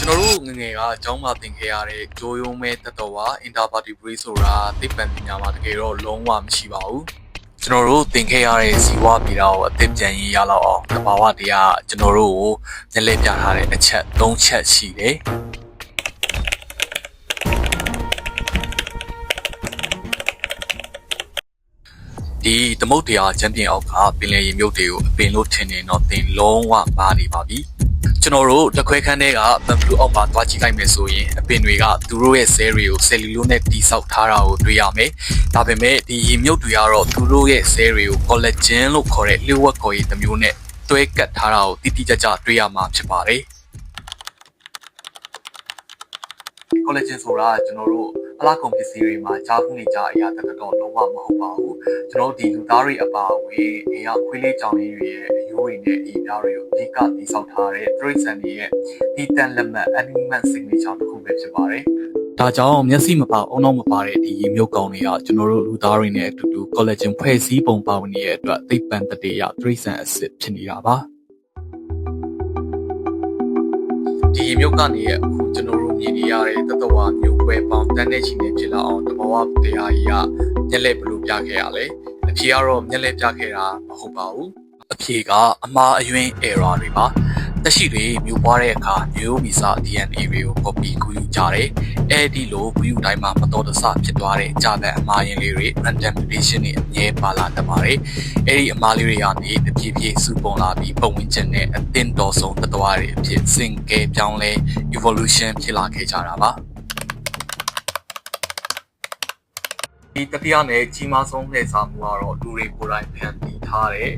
ကျွန်တော်တို့ငငယ်ကအကြောင်းမှသင်ခဲ့ရတဲ့ဂျိုးယုံမဲတတော်ဝါ interparty break ဆိုတာသိပ္ပံပညာမှာတကယ်တော့လုံးဝမရှိပါဘူးကျွန်တော်တို့သင်ခဲ့ရတဲ့ဇီဝဗေဒကိုအသိဉာဏ်ရလောက်အောင်တဘာဝတရားကျွန်တော်တို့ကိုညှက်လက်ပြထားတဲ့အချက်၃ချက်ရှိတယ်ဒီသမုတ်တရားချမ်းပြင်အောက်ကပင်လယ်ရေမြုပ်တွေကိုအပင်လို့ထင်နေတော့သင်လုံးဝမားနေပါပြီကျွန်တော်တို့တခွဲခန်းထဲကဘန်ဘလူးအောက်မှာတွားကြည့်လိုက်မယ်ဆိုရင်အပင်တွေကသူတို့ရဲ့ဆဲတွေကိုဆယ်လီလိုနဲ့တိဆောက်ထားတာကိုတွေ့ရမယ်။ဒါပေမဲ့ဒီရေမြုပ်တွေကတော့သူတို့ရဲ့ဆဲတွေကို collagen လို့ခေါ်တဲ့လျှို့ဝှက်ခေါ်ရည်တစ်မျိုးနဲ့တွဲကပ်ထားတာကိုတိတိကျကျတွေ့ရမှာဖြစ်ပါတယ်။ collagen ဆိုတာကျွန်တော်တို့အလားကုန်ပစ္စည်းတွေမှာကြားခုနေကြအရာတကတော့လုံးဝမဟုတ်ပါဘူးကျွန်တော်ဒီလူသားတွေအပါအဝင်အိမ်ကခွေးလေးကြောင်လေးတွေရဲ့အယိုးတွေနဲ့အေးပြားတွေကိုအဓိကတည်ဆောက်ထားတဲ့ trace တွေရဲ့ဒီတန်လက်မှတ် animal signature တစ်ခုပဲဖြစ်ပါတယ်ဒါကြောင့်မျက်စိမပါအုံနောက်မပါတဲ့ဒီရေမြုပ်ကောင်တွေကကျွန်တော်တို့လူသားတွေနဲ့အတူတူ collagen ဖွဲ့စည်းပုံပါဝင်နေတဲ့အတွက်သိပ္ပံတတိယ trace acid ဖြစ်နေတာပါဒီမြုပ်ကနေအခုကျွန်တော်တို့မြင်နေရတဲ့တတဝါမျိုးပွဲပေါင်းတန်းတဲ့ချီနဲ့ဖြစ်လာအောင်တဘာဝတရားကြီးကမျက်လက်ဘလို့ပြခဲ့ရလဲအဖြေကတော့မျက်လက်ပြခဲ့တာမဟုတ်ပါဘူးအဖြေကအမှားအယွင်း error တွေပါတက်ရှိတွေမျိုးပွားတဲ့အခါမျိုးဗီဇ DNA တွေကို copy ကူးယူကြတယ်အဲဒီလိုကူးယူတိုင်းမှာမတော်တဆဖြစ်သွားတဲ့ကြာတဲ့အမှားယွင်းလေးတွေ random mutation တွေအမြဲပါလာတတ်ပါတယ်အဲဒီအမှားလေးတွေကနေတဖြည်းဖြည်းစုပုံလာပြီးပုံဝင်ခြင်းနဲ့အသင့်တော်ဆုံးတသွားတွေအဖြစ်စင်ကဲပြောင်းလဲ evolution ဖြစ်လာခဲ့ကြတာပါဒီတတိယနဲ့ကြီးမားဆုံးလှည့်စားမှုကတော့လူတွေကိုယ်တိုင်ဖန်တီးထားတဲ့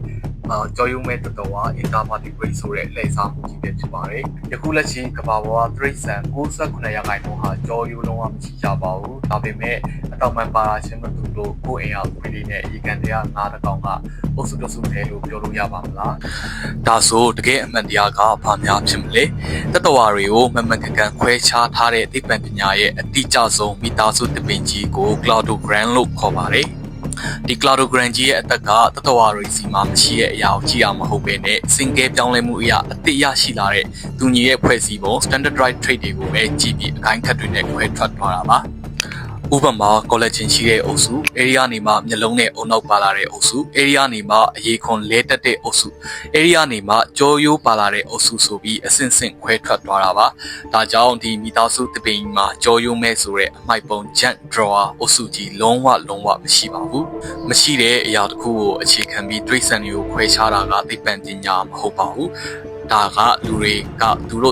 ကြော်ရုံမဲ့တတော်ဝါ interparty break ဆိုတဲ့လှည့်စားမှုကြီးပဲဖြစ်ပါတယ်။ယခုလက်ရှိကမ္ဘာပေါ်က trace 69%ဟာကြော်ရုံလုံးဝမရှိကြပါဘူး။ဒါပေမဲ့အတောင်ပံပါလာခြင်းမတူလို့ကိုယ်အိမ်အားခွေးလေးနဲ့ရေကန်တရားငါးတကောင်ကအုပ်စုတစုတည်းလို့ပြောလို့ရပါမလား။ဒါဆိုတကယ်အမှန်တရားကဘာများဖြစ်မလဲ။တတော်ဝါတွေကိုမမှန်ကန်ခွဲခြားထားတဲ့သိပ္ပံပညာရဲ့အတိအကျဆုံးမိသားစုတပင်ကြီးကို cladogram လို့ခေါ်ပါတယ်။ဒီ cladogram ကြီးရဲ့အသက်ကတတဝါတွေစီမှာမရှိတဲ့အရာကိုကြည့်ရမှာမဟုတ်ဘဲနဲ့စင်ကဲပြောင်းလဲမှုအရာအသစ်ရရှိလာတဲ့သူညီရဲ့ဖွဲ့စည်းပုံ standardized trait တွေကိုပဲကြည့်ပြီးအကိုင်းခတ်တွေနဲ့ခွဲထွက်သွားတာပါဥပမာ collagen ရှိတဲ့အုပ်စု area နေမှာမျက်လုံးနဲ့အုံနောက်ပါလာတဲ့အုပ်စု area နေမှာအရေခွန်လဲတက်တဲ့အုပ်စု area နေမှာကြောရိုးပါလာတဲ့အုပ်စုဆိုပြီးအဆင့်ဆင့်ခွဲထွက်သွားတာပါဒါကြောင့်ဒီမိသားစုတပင်မှာကြောရိုးမဲဆိုတဲ့အမိုက်ပုံ jet drawer အုပ်စုကြီးလုံးဝမရှိပါဘူးမရှိတဲ့အရာတစ်ခုကိုအခြေခံပြီးတွေးဆန်တွေကိုခွဲခြားတာကသိပ္ပံပညာမဟုတ်ပါဘူးဒါကလူတွေကသူတို့